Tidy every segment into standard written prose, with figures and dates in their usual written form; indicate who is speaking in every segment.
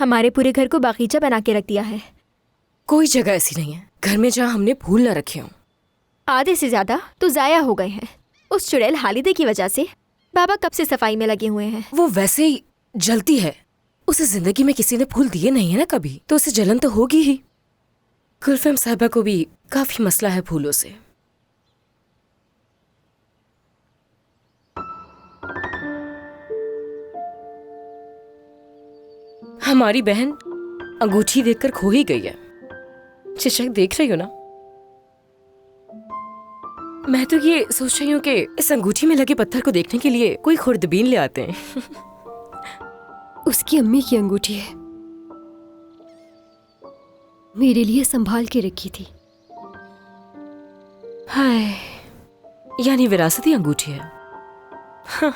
Speaker 1: हमारे पूरे घर को बागीचा बना के रख दिया है।
Speaker 2: कोई जगह ऐसी नहीं है घर में जहाँ हमने फूल न रखे हों।
Speaker 1: आधे से ज्यादा तो जाया हो गए हैं। उस चुड़ैल हालिदे की वजह से बाबा कब से सफाई में लगे हुए हैं।
Speaker 2: वो वैसे ही जलती है। उसे जिंदगी में किसी ने फूल दिए नहीं है ना कभी, तो उसे जलन तो होगी ही। गुलफम साहिबा को भी काफी मसला है फूलों से। हमारी बहन अंगूठी देखकर खो ही गई है। चिचक देख रही हो ना? मैं तो ये सोच रही हूँ कि इस अंगूठी में लगे पत्थर को देखने के लिए कोई खुर्दबीन ले आते हैं।
Speaker 3: उसकी अम्मी की अंगूठी है, मेरे लिए संभाल के रखी थी।
Speaker 2: हाय, यानी विरासती अंगूठी है। हाँ,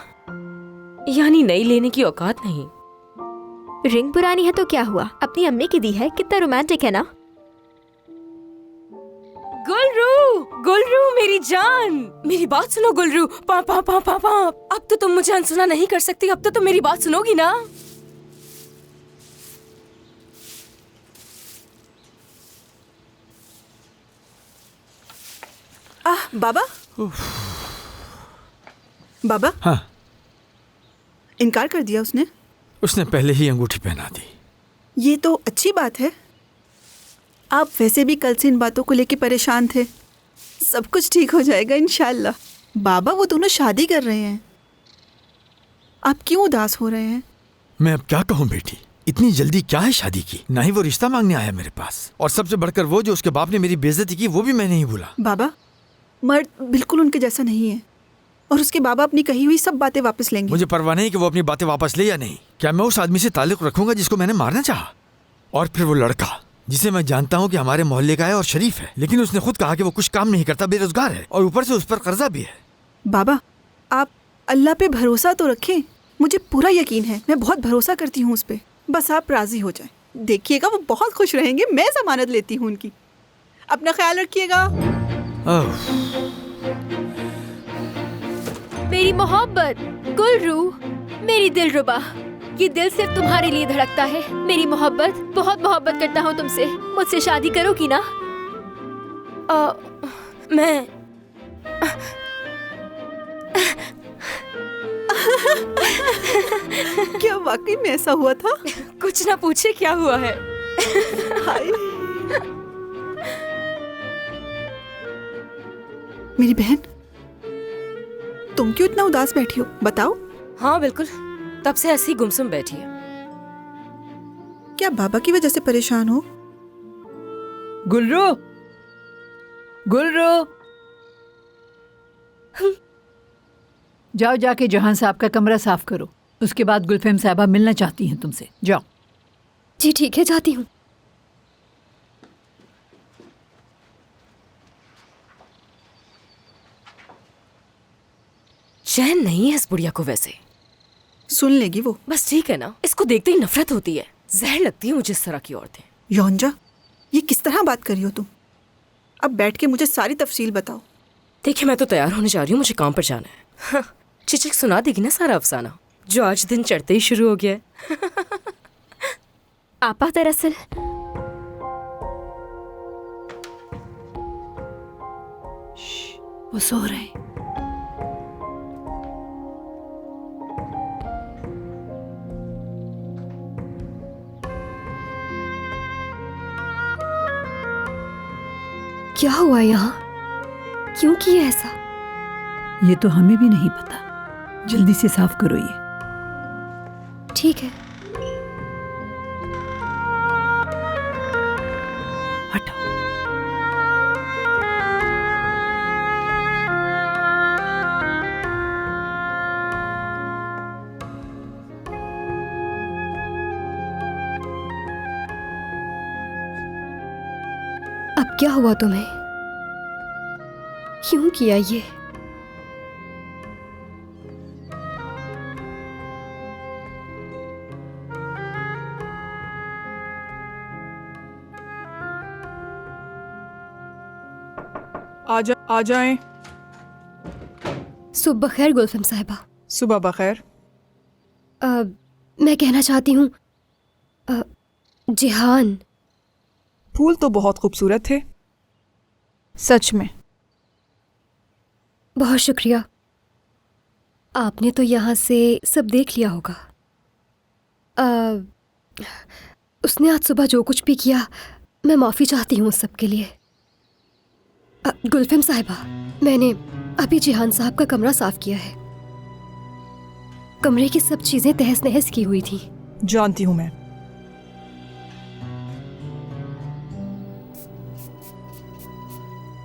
Speaker 2: यानी नई लेने की औकात नहीं।
Speaker 1: रिंग पुरानी है तो क्या हुआ, अपनी अम्मी की दी है। कितना रोमांटिक है ना।
Speaker 2: गुलरू, गुलरू मेरी जान, मेरी बात सुनो गुलरू। पा पा पा पा पा। अब तो तुम मुझे अनसुना नहीं कर सकती। अब तो तुम मेरी बात सुनोगी ना?
Speaker 4: बाबा। बाबा।
Speaker 5: हाँ।
Speaker 4: इनकार कर दिया उसने?
Speaker 5: उसने पहले ही अंगूठी पहना दी।
Speaker 4: ये तो अच्छी बात है। आप वैसे भी कल से इन बातों को लेके परेशान थे। सब कुछ ठीक हो जाएगा इंशाल्लाह। बाबा, वो दोनों शादी कर रहे हैं, आप क्यों उदास हो रहे हैं?
Speaker 5: मैं अब क्या कहूँ बेटी, इतनी जल्दी क्या है शादी की? ना ही वो रिश्ता मांगने आया मेरे पास, और सबसे बढ़कर वो जो उसके बाप ने मेरी बेइज्जती की, वो भी मैं नहीं भूला।
Speaker 4: बाबा, मर्द बिल्कुल उनके जैसा नहीं है, और उसके बाबा अपनी कही हुई सब बातें वापस लेंगे।
Speaker 5: मुझे परवाह नहीं कि वो अपनी बातें वापस ले या नहीं। क्या मैं उस आदमी से ताल्लुक रखूंगा जिसको मैंने मारना चाहा? और फिर वो लड़का जिसे मैं जानता हूँ कि हमारे मोहल्ले का है और शरीफ है, लेकिन उसने खुद कहा कि वो कुछ काम नहीं करता, बेरोजगार है, और ऊपर से उस पर कर्जा भी है।
Speaker 4: बाबा, आप अल्लाह पे भरोसा तो रखें। मुझे पूरा यकीन है, मैं बहुत भरोसा करती हूँ उस पे। बस आप राजी हो जाएं। देखिएगा वो बहुत खुश रहेंगे। मैं जमानत लेती हूँ उनकी। अपना ख्याल रखिएगा।
Speaker 1: मेरी मोहब्बत गुलरू, मेरी दिलरुबा, ये दिल सिर्फ तुम्हारे लिए धड़कता है। मेरी मोहब्बत, बहुत मोहब्बत करता हूँ तुमसे। मुझसे शादी करोगी ना?
Speaker 2: मैं
Speaker 4: क्या वाकई में ऐसा हुआ था?
Speaker 2: कुछ ना पूछे क्या हुआ है।
Speaker 4: हाय मेरी बहन, तुम क्यों इतना उदास बैठी हो? बताओ।
Speaker 2: हाँ बिल्कुल, तब से ऐसी गुमसुम बैठी है।
Speaker 4: क्या बाबा की वजह से परेशान हो?
Speaker 6: गुलरू, गुलरू, जाओ जाके जहां साहब का कमरा साफ करो। उसके बाद गुलफेम साहबा मिलना चाहती हैं तुमसे। जाओ।
Speaker 3: जी ठीक है, जाती हूँ।
Speaker 2: चैन नहीं है इस बुढ़िया को वैसे।
Speaker 4: सुन लेगी वो।
Speaker 2: बस ठीक है ना, इसको देखते ही नफरत होती है। जहर लगती है मुझे इस तरह की औरतें।
Speaker 4: योंजा, ये किस तरह बात कर रही हो तुम? अब बैठ के मुझे सारी तफसील बताओ।
Speaker 2: देखिए, मैं तो तैयार होने जा रही हूँ, मुझे काम पर जाना है। हाँ, चिचक सुना देगी ना सारा अफसाना जो आज दिन चढ़ते ही शुरू हो गया है।
Speaker 1: आपा, दरअसल
Speaker 6: वो सो रहे हैं।
Speaker 3: क्या हुआ यहाँ? क्यों किया ऐसा?
Speaker 6: ये तो हमें भी नहीं पता। जल्दी से साफ करो ये।
Speaker 3: ठीक है।
Speaker 6: हटाओ।
Speaker 3: अब क्या हुआ तुम्हें? क्यों किया ये?
Speaker 7: आ जाएं।
Speaker 3: सुबह खैर गुलफम साहिबा।
Speaker 7: सुबह बखैर।
Speaker 3: मैं कहना चाहती हूँ जिहान,
Speaker 7: फूल तो बहुत खूबसूरत थे, सच में।
Speaker 3: बहुत शुक्रिया। आपने तो यहाँ से सब देख लिया होगा। उसने आज सुबह जो कुछ भी किया, मैं माफ़ी चाहती हूँ उस सब के लिए। गुलफिम साहिबा, मैंने अभी जिहान साहब का कमरा साफ किया है। कमरे की सब चीज़ें तहस नहस की हुई थी।
Speaker 7: जानती हूँ मैं।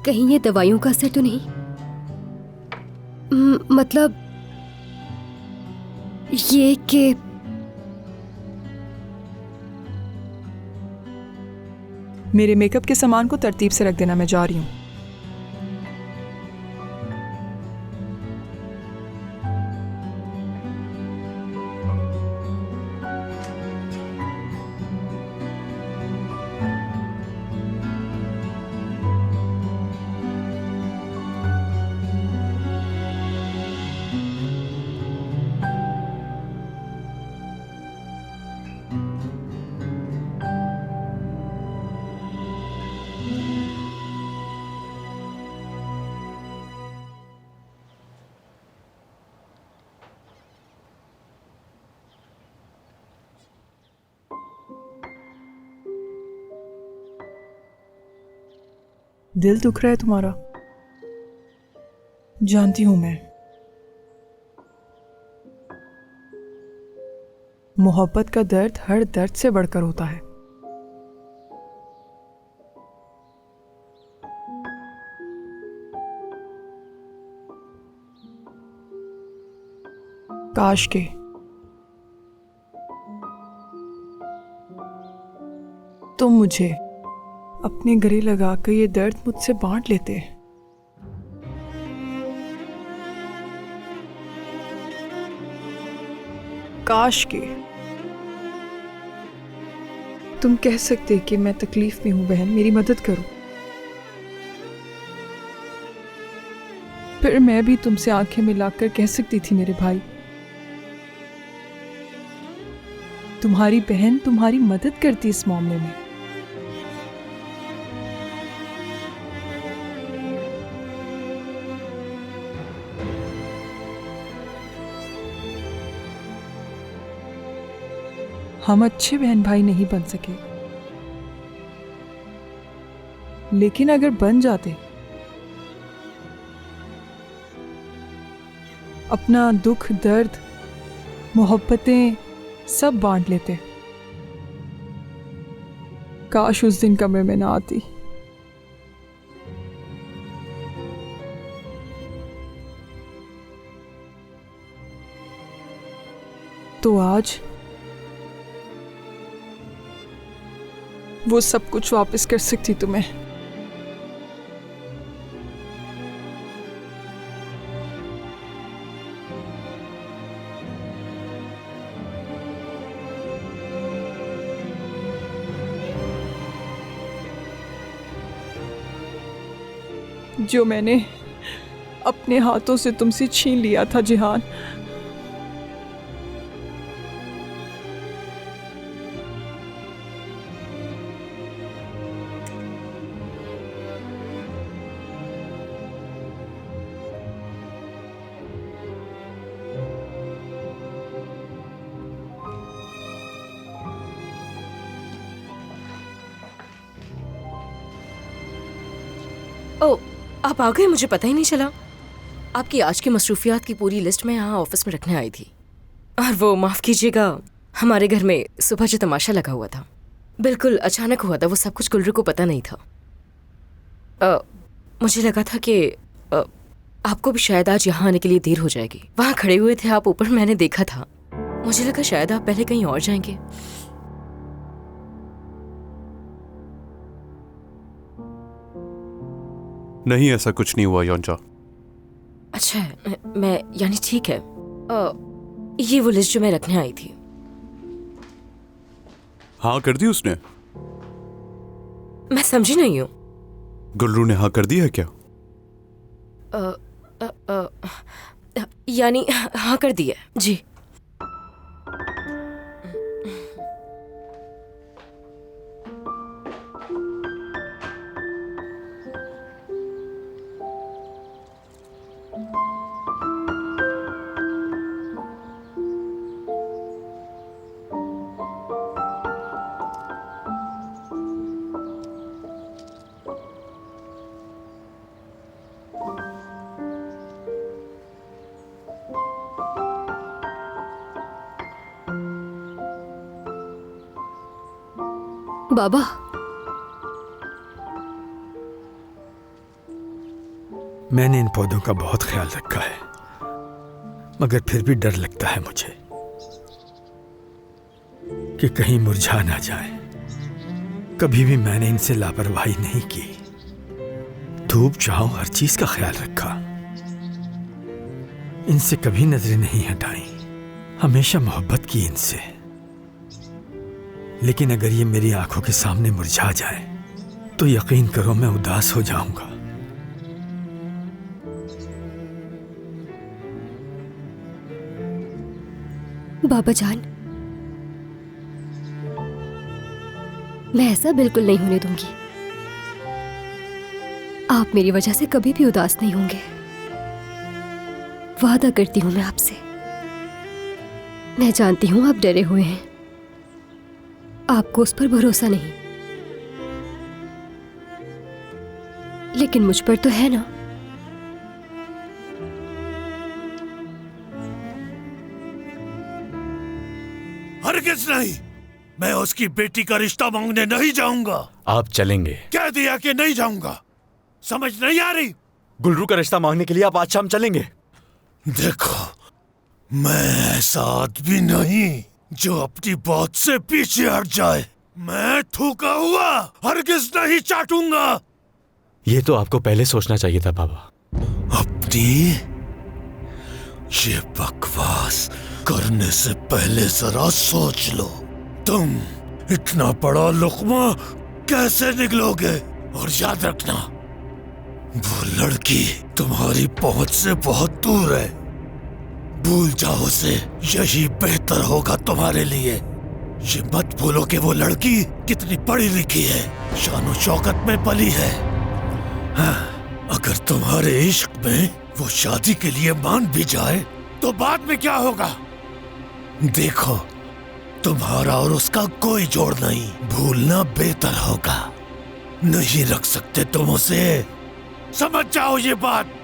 Speaker 3: कहीं ये दवाइयों का असर तो नहीं? मतलब ये कि
Speaker 7: मेरे मेकअप के सामान को तरतीब से रख देना, मैं जा रही हूँ। दिल दुख रहा है तुम्हारा, जानती हूं मैं। मोहब्बत का दर्द हर दर्द से बढ़कर होता है। काश के तुम मुझे अपने गले लगाकर ये दर्द मुझसे बांट लेते। काश के तुम कह सकते कि मैं तकलीफ में हूं बहन, मेरी मदद करो। फिर मैं भी तुमसे आंखें मिलाकर कह सकती थी मेरे भाई, तुम्हारी बहन तुम्हारी मदद करती इस मामले में। हम अच्छे बहन भाई नहीं बन सके, लेकिन अगर बन जाते, अपना दुख दर्द मोहब्बतें सब बांट लेते। काश उस दिन कमरे में ना आती। तो आज वो सब कुछ वापस कर सकती तुम्हें। जो मैंने अपने हाथों से तुमसे छीन लिया था जिहान,
Speaker 2: ओ, आप आ गए, मुझे पता ही नहीं चला। आपकी आज की मसरूफियात की पूरी लिस्ट मैं यहाँ ऑफिस में रखने आई थी। और वो माफ़ कीजिएगा, हमारे घर में सुबह जो तमाशा लगा हुआ था बिल्कुल अचानक हुआ था। वो सब कुछ गुलरू को पता नहीं था। मुझे लगा था कि आपको भी शायद आज यहाँ आने के लिए देर हो जाएगी। वहाँ खड़े हुए थे आप ऊपर, मैंने देखा था। मुझे लगा शायद आप पहले कहीं और जाएंगे।
Speaker 8: नहीं, ऐसा कुछ नहीं हुआ योंजा।
Speaker 2: अच्छा है, मैं यानी ठीक है। ये वो लिस्ट जो मैं रखने आई थी।
Speaker 8: हाँ कर दी उसने?
Speaker 2: मैं समझी नहीं हूँ।
Speaker 8: गुलरू ने हाँ कर दी है क्या?
Speaker 2: यानी हाँ कर दी है जी।
Speaker 3: बाबा,
Speaker 5: मैंने इन पौधों का बहुत ख्याल रखा है, मगर फिर भी डर लगता है मुझे कि कहीं मुरझा ना जाए। कभी भी मैंने इनसे लापरवाही नहीं की। धूप छांव हर चीज का ख्याल रखा, इनसे कभी नजरें नहीं हटाई, हमेशा मोहब्बत की इनसे। लेकिन अगर ये मेरी आंखों के सामने मुरझा जाए तो यकीन करो मैं उदास हो जाऊंगा।
Speaker 3: बाबा जान, मैं ऐसा बिल्कुल नहीं होने दूंगी। आप मेरी वजह से कभी भी उदास नहीं होंगे। वादा करती हूं मैं आपसे। मैं जानती हूं आप डरे हुए हैं, आपको उस पर भरोसा नहीं, लेकिन मुझ पर तो है ना।
Speaker 9: हरगिज़ नहीं, मैं उसकी बेटी का रिश्ता मांगने नहीं जाऊंगा।
Speaker 10: आप चलेंगे?
Speaker 9: कह दिया कि नहीं जाऊंगा। समझ नहीं आ रही?
Speaker 10: गुलरू का रिश्ता मांगने के लिए आप आज शाम चलेंगे?
Speaker 9: देखो, मैं ऐसा आदमी नहीं जो अपनी बात से पीछे हट जाए। मैं थूका हुआ हरगिज़ नहीं चाटूंगा।
Speaker 10: ये तो आपको पहले सोचना चाहिए था बाबा।
Speaker 9: अपनी ये बकवास करने से पहले जरा सोच लो, तुम इतना बड़ा लुक़्मा कैसे निगलोगे। और याद रखना, वो लड़की तुम्हारी पहुंच से बहुत दूर है। भूल जाओ उसे, यही बेहतर होगा तुम्हारे लिए। ये मत भूलो कि वो लड़की कितनी पढ़ी लिखी है, शानो शौकत में पली है। हाँ, अगर तुम्हारे इश्क में वो शादी के लिए मान भी जाए तो बाद में क्या होगा। देखो, तुम्हारा और उसका कोई जोड़ नहीं, भूलना बेहतर होगा। नहीं रख सकते तुम उसे, समझ जाओ ये बात।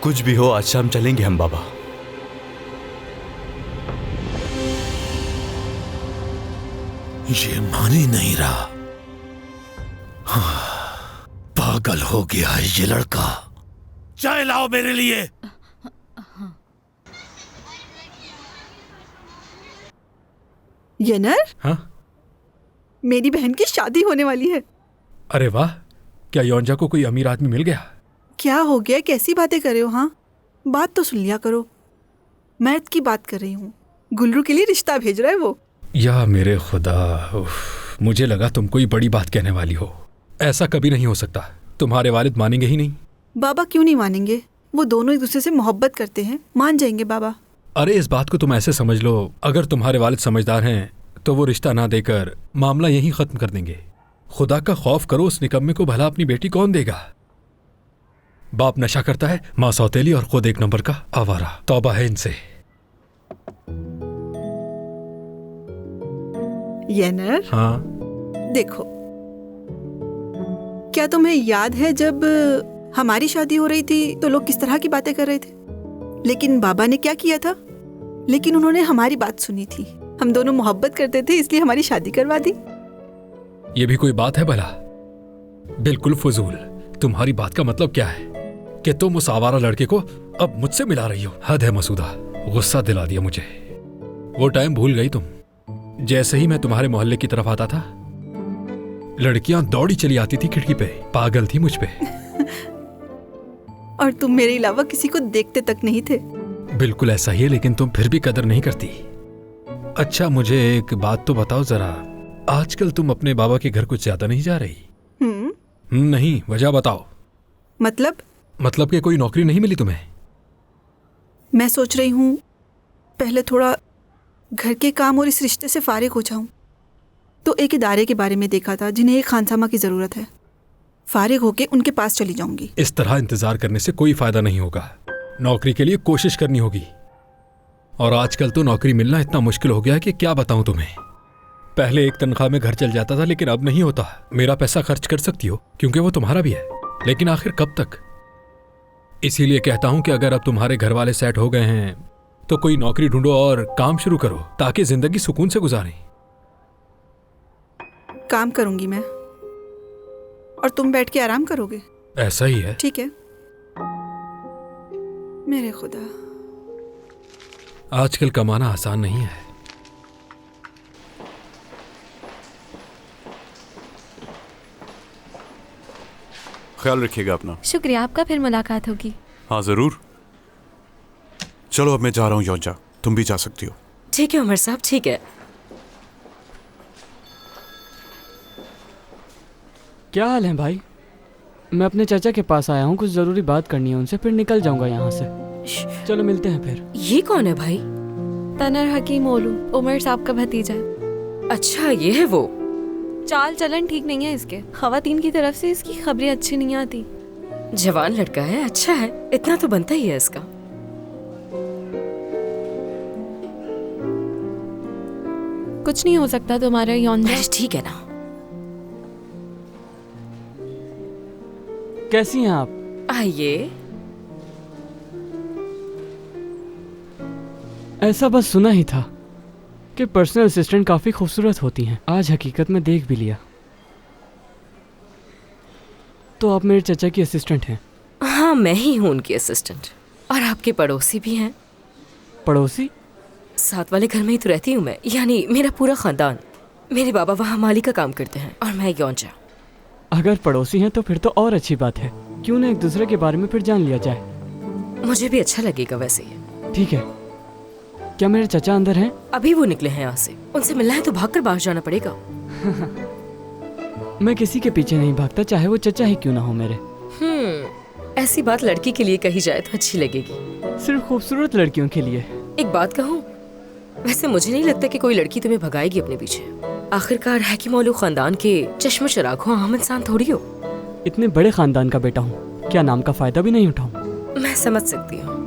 Speaker 10: कुछ भी हो, आज शाम चलेंगे हम बाबा।
Speaker 9: ये मान ही नहीं रहा। हाँ, पागल हो गया है ये लड़का। चाय लाओ मेरे लिए।
Speaker 4: येनर,
Speaker 11: हाँ?
Speaker 4: मेरी बहन की शादी होने वाली है।
Speaker 11: अरे वाह, क्या योंजा को कोई अमीर आदमी मिल गया?
Speaker 4: क्या हो गया, कैसी बातें कर रहे हो? हाँ, बात तो सुन लिया करो। मर्द की बात कर रही हूँ, गुलरू के लिए रिश्ता भेज रहा है वो।
Speaker 11: या मेरे खुदा, मुझे लगा तुम कोई बड़ी बात कहने वाली हो। ऐसा कभी नहीं हो सकता, तुम्हारे वालिद मानेंगे ही नहीं।
Speaker 4: बाबा क्यों नहीं मानेंगे? वो दोनों एक दूसरे से मोहब्बत करते हैं, मान जाएंगे बाबा।
Speaker 11: अरे इस बात को तुम ऐसे समझ लो, अगर तुम्हारे वालिद समझदार हैं तो वो रिश्ता ना देकर मामला यहीं खत्म कर देंगे। खुदा का खौफ करो, उस निकम्मे को भला अपनी बेटी कौन देगा। बाप नशा करता है, माँ सौतेली और खुद एक नंबर का आवारा। तौबा है इनसे।
Speaker 4: येनर,
Speaker 11: हाँ?
Speaker 4: देखो, क्या तुम्हें याद है जब हमारी शादी हो रही थी तो लोग किस तरह की बातें कर रहे थे? लेकिन बाबा ने क्या किया था? लेकिन उन्होंने हमारी बात सुनी थी। हम दोनों मोहब्बत करते थे, इसलिए हमारी शादी करवा दी।
Speaker 11: ये भी कोई बात है भला? बिल्कुल फजूल। तुम्हारी बात का मतलब क्या है कि तुम उस आवारा लड़के को अब मुझसे मिला रही हो? हद है मसूदा, गुस्सा दिला दिया मुझे। वो टाइम भूल गई तुम? जैसे ही मैं तुम्हारे मोहल्ले की तरफ आता था, लड़कियां दौड़ी चली आती थी खिड़की पे, पागल थी मुझ पे।
Speaker 4: और तुम मेरे अलावा किसी को देखते तक नहीं थे।
Speaker 11: बिल्कुल ऐसा ही है, लेकिन तुम फिर भी कदर नहीं करती। अच्छा, मुझे एक बात तो बताओ जरा, आजकल तुम अपने बाबा के घर कुछ ज्यादा नहीं जा रही? नहीं, वजह बताओ।
Speaker 4: मतलब
Speaker 11: कि कोई नौकरी नहीं मिली तुम्हें?
Speaker 4: मैं सोच रही हूँ पहले थोड़ा घर के काम और इस रिश्ते से फारिग हो जाऊं। तो एक इदारे के बारे में देखा था जिन्हें एक खानसामा की जरूरत है। फारिग होके उनके पास चली जाऊंगी।
Speaker 11: इस तरह इंतजार करने से कोई फायदा नहीं होगा। नौकरी के लिए कोशिश करनी होगी। और आजकल तो नौकरी मिलना इतना मुश्किल हो गया है कि क्या बताऊं तुम्हें। पहले एक तनख्वाह में घर चल जाता था, लेकिन अब नहीं होता। मेरा पैसा खर्च कर सकती हो क्योंकि वो तुम्हारा भी है, लेकिन आखिर कब तक? इसीलिए कहता हूं कि अगर अब तुम्हारे घर वाले सेट हो गए हैं तो कोई नौकरी ढूंढो और काम शुरू करो ताकि जिंदगी सुकून से गुजारें।
Speaker 4: काम करूंगी मैं, और तुम बैठ के आराम करोगे।
Speaker 11: ऐसा ही है।
Speaker 4: ठीक है। मेरे खुदा,
Speaker 11: आजकल कमाना आसान नहीं है।
Speaker 8: ख्याल रखिएगा अपना।
Speaker 1: शुक्रिया आपका, फिर मुलाकात होगी।
Speaker 8: हाँ जरूर। चलो अब मैं जा रहा हूँ योंचा, तुम भी जा सकती हो।
Speaker 2: ठीक है उमर साहब, ठीक है।
Speaker 12: क्या हाल है भाई? मैं अपने चाचा के पास आया हूँ, कुछ ज़रूरी बात करनी है उनसे, फिर निकल जाऊंगा यहाँ से। चलो मिलते हैं फिर।
Speaker 2: ये कौन है भाई?
Speaker 1: तनर हकीम ओलू, उमर साहब का भतीजा।
Speaker 2: अच्छा ये है वो।
Speaker 1: चाल चलन ठीक नहीं है इसके, खवातीन की तरफ से इसकी खबरें अच्छी नहीं आती।
Speaker 2: जवान लड़का है, अच्छा है, इतना तो बनता ही है इसका।
Speaker 1: कुछ नहीं हो सकता तुम्हारा योंजा।
Speaker 2: ठीक है ना।
Speaker 12: कैसी हैं आप?
Speaker 2: आइए।
Speaker 12: ऐसा बस सुना ही था कि पर्सनल असिस्टेंट काफी खूबसूरत होती हैं। आज हकीकत में देख भी लिया। तो आप मेरे चाचा की असिस्टेंट हैं?
Speaker 2: हाँ मैं ही हूँ उनकी असिस्टेंट, और आपके पड़ोसी भी हैं।
Speaker 12: पड़ोसी?
Speaker 2: साथ वाले घर में ही तो रहती हूँ मैं, यानी मेरा पूरा खानदान। मेरे बाबा वहाँ माली का काम करते हैं और मैं योंचा।
Speaker 12: अगर पड़ोसी हैं तो फिर तो और अच्छी बात है। क्यों ना एक दूसरे के बारे में फिर जान लिया जाए।
Speaker 2: मुझे भी अच्छा लगेगा वैसे ही।
Speaker 12: ठीक है। क्या मेरे चाचा अंदर हैं?
Speaker 2: अभी वो निकले हैं यहाँ से, उनसे मिलना है तो भागकर बाहर जाना पड़ेगा।
Speaker 12: मैं किसी के पीछे नहीं भागता, चाहे वो चचा ही क्यों ना हो मेरे।
Speaker 2: ऐसी बात लड़की के लिए कही जाए तो अच्छी लगेगी।
Speaker 12: सिर्फ खूबसूरत लड़कियों के लिए।
Speaker 2: एक बात कहूँ, वैसे मुझे नहीं लगता कि कोई लड़की तुम्हें भगाएगी अपने पीछे। आखिरकार हकीम ओलू खानदान के चश्म चराग हो, आम इंसान थोड़ी हो।
Speaker 12: इतने बड़े खानदान का बेटा हूँ, क्या नाम का फायदा भी नहीं उठाऊं?
Speaker 2: मैं समझ सकती हूँ।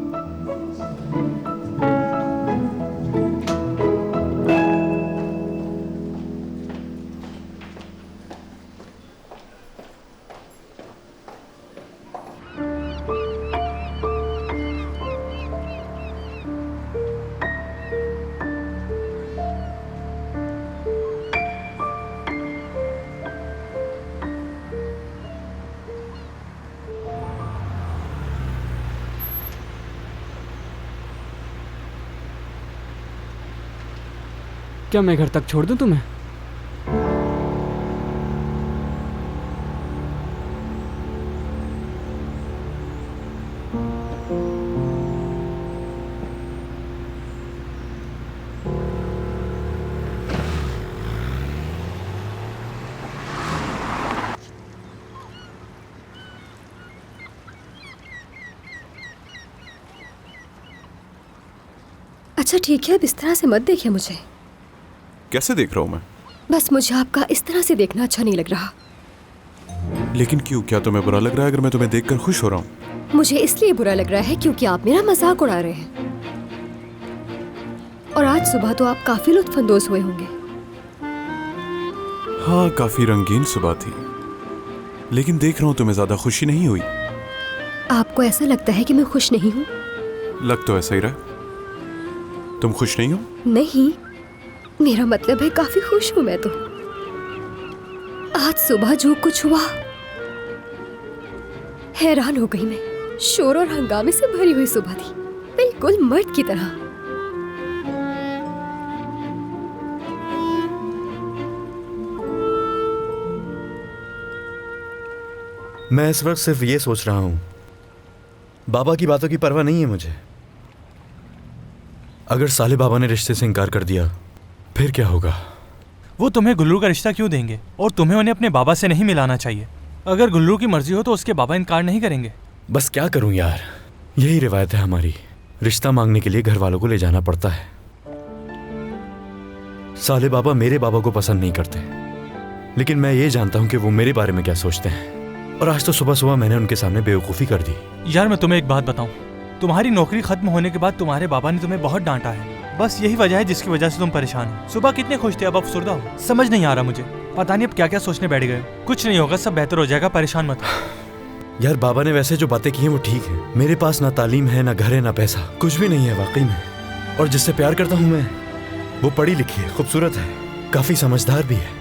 Speaker 12: क्या मैं घर तक छोड़ दूं तुम्हें?
Speaker 3: अच्छा ठीक है, अब इस तरह से मत देखिए मुझे।
Speaker 8: कैसे देख रहा हूँ मैं?
Speaker 3: बस मुझे आपका इस तरह से देखना अच्छा नहीं लग रहा।
Speaker 8: लेकिन क्यों, क्या तुम्हें बुरा लग रहा है अगर मैं तुम्हें देखकर खुश हो रहा हूँ?
Speaker 3: मुझे इसलिए बुरा लग रहा है क्योंकि आप मेरा मजाक उड़ा रहे हैं। और आज सुबह तो आप काफी लुत्फानंदोज हुए होंगे।
Speaker 8: हाँ काफी रंगीन सुबह थी, लेकिन देख रहा हूँ तुम्हें ज्यादा खुशी नहीं हुई।
Speaker 3: आपको ऐसा लगता है कि मैं खुश नहीं हूँ?
Speaker 8: लग तो ऐसा ही रहा। तुम खुश नहीं हो?
Speaker 3: नहीं, मेरा मतलब है काफी खुश हूँ मैं तो। आज सुबह जो कुछ हुआ, हैरान हो गई मैं। शोर और हंगामे से भरी हुई सुबह थी, बिल्कुल मर्द की तरह।
Speaker 10: मैं इस वक्त सिर्फ ये सोच रहा हूँ, बाबा की बातों की परवाह नहीं है मुझे। अगर साले बाबा ने रिश्ते से इनकार कर दिया फिर क्या होगा?
Speaker 13: वो तुम्हें गुल्लू का रिश्ता क्यों देंगे, और तुम्हें उन्हें अपने बाबा से नहीं मिलाना चाहिए। अगर गुल्लू की मर्जी हो तो उसके बाबा इनकार नहीं करेंगे।
Speaker 10: बस क्या करूं यार, यही रिवायत है हमारी। रिश्ता मांगने के लिए घर वालों को ले जाना पड़ता है। साले बाबा मेरे बाबा को पसंद नहीं करते, लेकिन मैं ये जानता हूं कि वो मेरे बारे में क्या सोचते हैं। और आज तो सुबह सुबह मैंने उनके सामने बेवकूफ़ी कर दी।
Speaker 13: यार मैं तुम्हें एक बात बताऊं, तुम्हारी नौकरी खत्म होने के बाद तुम्हारे बाबा ने तुम्हें बहुत डांटा है। बस यही वजह है जिसकी वजह से तुम परेशान हो। सुबह कितने खुश थे, अब अफसरदा हो। समझ नहीं आ रहा मुझे, पता नहीं अब क्या क्या सोचने बैठ गए। कुछ नहीं होगा, सब बेहतर हो जाएगा, परेशान मत हो।
Speaker 10: यार बाबा ने वैसे जो बातें की हैं वो ठीक है। मेरे पास ना तालीम है, ना घर है, ना पैसा, कुछ भी नहीं है वाकई में। और जिससे प्यार करता हूं मैं, वो पढ़ी लिखी है, खूबसूरत है, काफी समझदार भी है।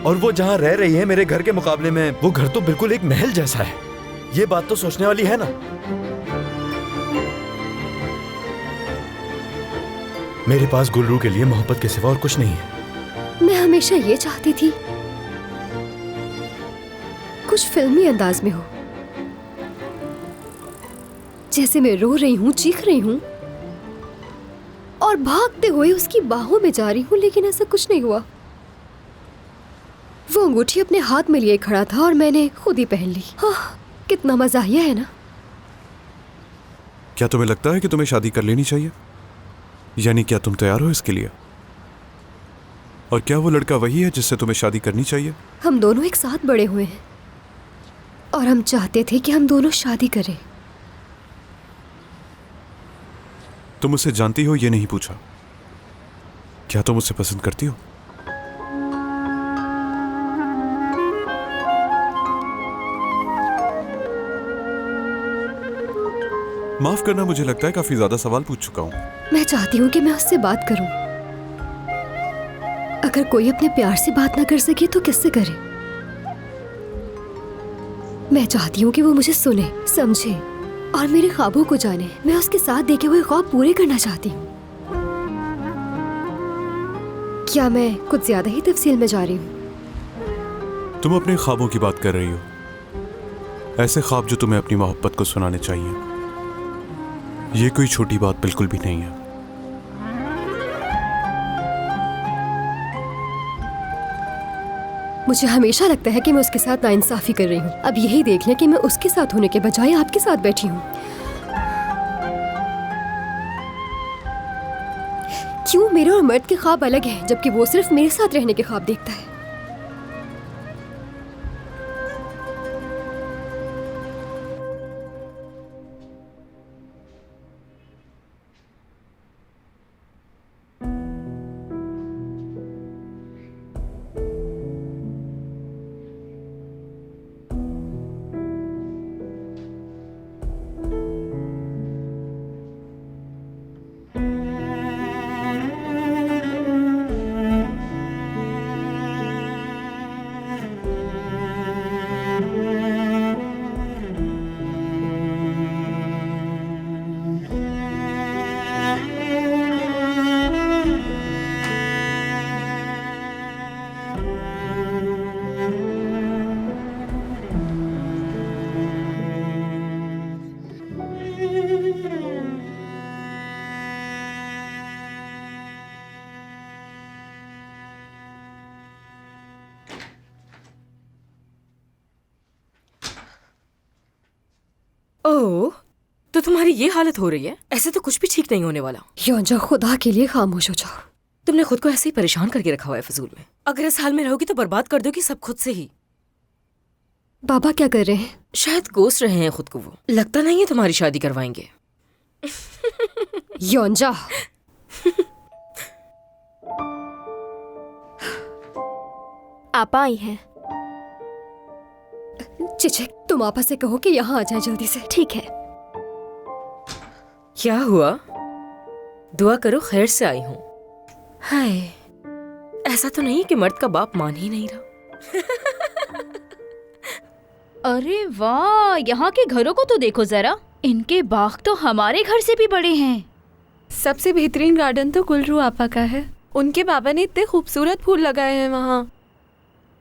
Speaker 10: और वो जहां रह रही है मेरे घर के मुकाबले में, वो घर तो बिल्कुल एक महल जैसा है। ये बात तो सोचने वाली है ना। मेरे पास गुलरू के लिए मोहब्बत के सिवा और कुछ नहीं है।
Speaker 3: मैं हमेशा ये चाहती थी कुछ फिल्मी अंदाज में हो, जैसे मैं रो रही हूँ, चीख रही हूँ और भागते हुए उसकी बाहों में जा रही हूँ, लेकिन ऐसा कुछ नहीं हुआ। वो अंगूठी अपने हाथ में लिए खड़ा था और मैंने खुद ही पहन ली। हाँ, कितना मज़ाहिया है ना।
Speaker 8: क्या तुम्हें लगता है कि तुम्हें शादी कर लेनी चाहिए? यानी क्या तुम तैयार हो इसके लिए? और क्या वो लड़का वही है जिससे तुम्हें शादी करनी चाहिए?
Speaker 3: हम दोनों एक साथ बड़े हुए हैं और हम चाहते थे कि हम दोनों शादी करें।
Speaker 8: तुम उसे जानती हो ये नहीं पूछा। क्या तुम उसे पसंद करती हो? माफ करना, मुझे लगता है काफी ज्यादा सवाल पूछ चुका हूं।
Speaker 3: मैं चाहती हूँ कि मैं उससे बात करूं। अगर कोई अपने प्यार से बात ना कर सके तो किससे करे? मैं चाहती हूँ कि वो मुझे सुने, समझे और मेरे ख्वाबों को जाने। मैं उसके साथ देखे हुए ख्वाब पूरे करना चाहती हूँ। क्या मैं कुछ ज्यादा ही तफसील में जा रही हूँ?
Speaker 8: तुम अपने ख्वाबों की बात कर रही हो, ऐसे ख्वाब जो तुम्हें अपनी मोहब्बत को सुनाने चाहिए। ये कोई छोटी बात बिल्कुल भी नहीं है।
Speaker 3: मुझे हमेशा लगता है कि मैं उसके साथ नाइंसाफी कर रही हूँ। अब यही देख लें कि मैं उसके साथ होने के बजाय आपके साथ बैठी हूँ। क्यों मेरे और मर्द के ख्वाब अलग हैं, जबकि वो सिर्फ मेरे साथ रहने के ख्वाब देखता है?
Speaker 2: ओह, तो तुम्हारी ये हालत हो रही है? ऐसे तो कुछ भी ठीक नहीं होने वाला।
Speaker 3: योंजा, खुदा के लिए खामोश हो जाओ।
Speaker 2: तुमने खुद को ऐसे ही परेशान करके रखा हुआ है फजूल में। अगर इस हाल में रहोगी तो बर्बाद कर दोगी सब खुद से ही।
Speaker 3: बाबा क्या कर रहे हैं?
Speaker 2: शायद कोस रहे हैं खुद को। वो लगता नहीं है तुम्हारी शादी करवाएंगे।
Speaker 3: योंजा,
Speaker 1: आपा आई हैं।
Speaker 3: चिचिक, तुम आपा से कहो कि यहाँ आ जाए जल्दी से।
Speaker 1: ठीक है।
Speaker 2: क्या हुआ? दुआ करो खैर से आई हूँ। हाय, ऐसा तो नहीं कि मर्द का बाप मान ही नहीं रहा।
Speaker 14: अरे वाह, यहाँ के घरों को तो देखो जरा। इनके बाग तो हमारे घर से भी बड़े हैं।
Speaker 15: सबसे बेहतरीन गार्डन तो गुलरू आपा का है। उनके बाबा ने इतने खूबसूरत फूल लगाए हैं वहाँ।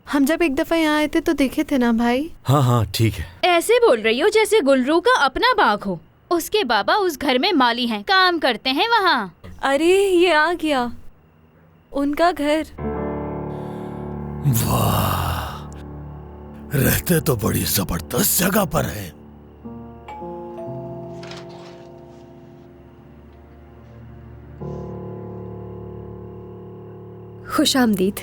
Speaker 15: हम जब एक दफा यहाँ आए थे तो देखे थे ना भाई।
Speaker 10: हाँ हाँ ठीक है।
Speaker 14: ऐसे बोल रही हो जैसे गुलरू का अपना बाग हो। उसके बाबा उस घर में माली हैं, काम करते हैं वहाँ।
Speaker 15: अरे ये आ गया उनका घर।
Speaker 9: वाह, रहते तो बड़ी जबरदस्त जगह पर है।
Speaker 3: खुशामदीद।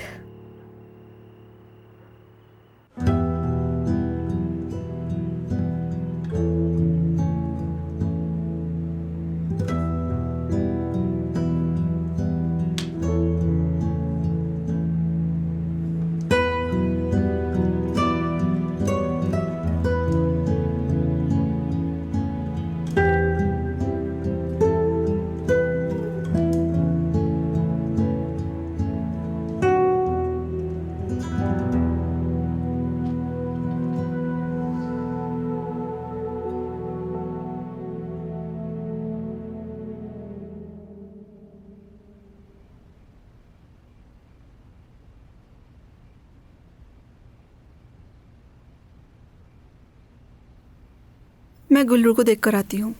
Speaker 4: मैं गुलरू को देख कर आती हूँ।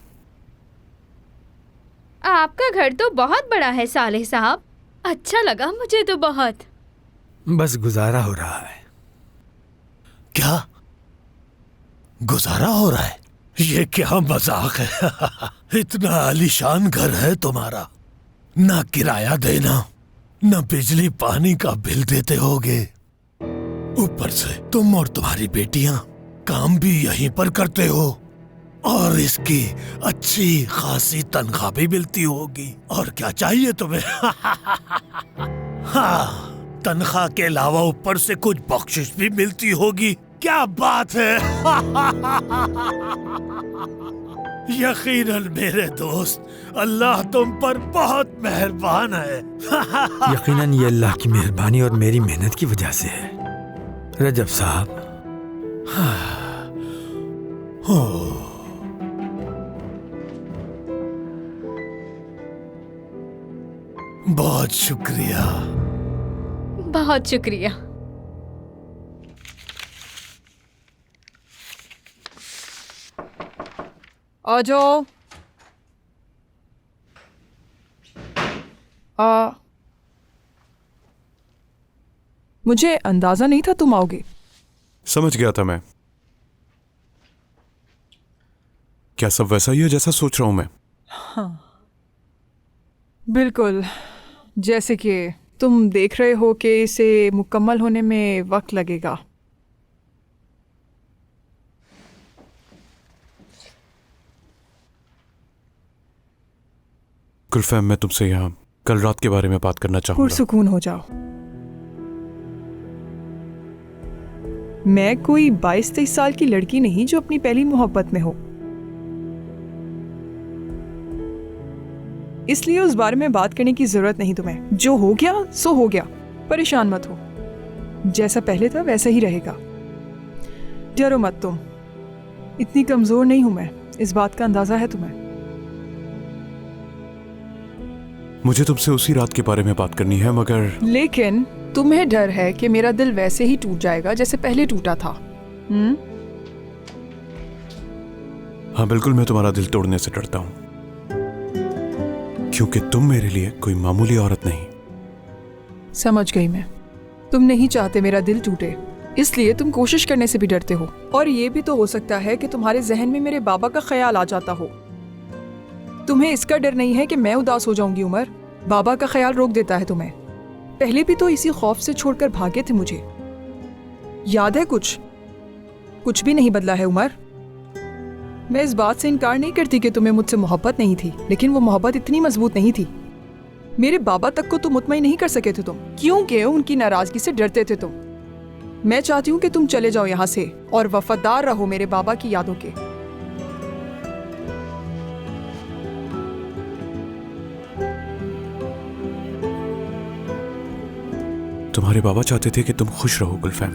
Speaker 14: आपका घर तो बहुत बड़ा है सालेह साहब, अच्छा लगा मुझे तो बहुत।
Speaker 5: बस गुजारा हो रहा है।
Speaker 9: क्या गुजारा हो रहा है? ये क्या मजाक है? इतना आलीशान घर है तुम्हारा, ना किराया देना, ना बिजली पानी का बिल देते होगे, ऊपर से तुम और तुम्हारी बेटियां काम भी यहीं पर करते हो, और इसकी अच्छी खासी तनख्वाह भी मिलती होगी। और क्या चाहिए तुम्हें? हाँ, तनख्वाह के अलावा ऊपर से कुछ बख्शिश भी मिलती होगी। क्या बात है? यकीनन मेरे दोस्त, अल्लाह तुम पर बहुत मेहरबान है।
Speaker 5: यकीनन ये अल्लाह की मेहरबानी और मेरी मेहनत की वजह से है रजब साहब।
Speaker 9: बहुत शुक्रिया।
Speaker 14: बहुत शुक्रिया।
Speaker 7: आ जाओ। मुझे अंदाजा नहीं था तुम आओगे।
Speaker 8: समझ गया था मैं। क्या सब वैसा ही है जैसा सोच रहा हूं मैं?
Speaker 7: हाँ बिल्कुल, जैसे कि तुम देख रहे हो कि इसे मुकम्मल होने में वक्त लगेगा।
Speaker 8: गुलफैम, मैं तुमसे यहाँ कल रात के बारे में बात करना चाहूंगा।
Speaker 7: पुरसुकून हो जाओ। मैं कोई 22-23 साल की लड़की नहीं जो अपनी पहली मोहब्बत में हो, इसलिए उस बारे में बात करने की जरूरत नहीं तुम्हें। जो हो गया सो हो गया, परेशान मत हो। जैसा पहले था वैसा ही रहेगा। डरो मत तुम, इतनी कमजोर नहीं हूं मैं, इस बात का अंदाजा है तुम्हें।
Speaker 8: मुझे तुमसे उसी रात के बारे में बात करनी है, मगर
Speaker 7: लेकिन तुम्हें डर है कि मेरा दिल वैसे ही टूट जाएगा जैसे पहले टूटा था।
Speaker 8: हाँ बिल्कुल, मैं तुम्हारा दिल तोड़ने से डरता हूं, क्योंकि तुम मेरे लिए कोई मामूली औरत नहीं।
Speaker 7: समझ गई मैं। तुम नहीं चाहते मेरा दिल टूटे, इसलिए तुम कोशिश करने से भी डरते हो। और ये भी तो हो सकता है कि तुम्हारे जहन में मेरे बाबा का ख्याल आ जाता हो। तुम्हें इसका डर नहीं है कि मैं उदास हो जाऊंगी उमर? बाबा का ख्याल रोक देता है तुम्हें। पहले भी तो इसी खौफ से छोड़कर भागे थे मुझे, याद है? कुछ भी नहीं बदला है उमर। मैं इस बात से इनकार नहीं करती कि तुम्हें मुझसे मोहब्बत नहीं थी, लेकिन वो मोहब्बत इतनी मजबूत नहीं थी। मेरे बाबा तक को तो मुतमईन नहीं कर सके थे तुम, क्योंकि उनकी नाराजगी से डरते थे तुम। मैं चाहती हूँ कि तुम चले जाओ यहाँ से और वफादार रहो मेरे बाबा की यादों के।
Speaker 8: तुम्हारे बाबा चाहते थे कि तुम खुश रहो गुलफैम।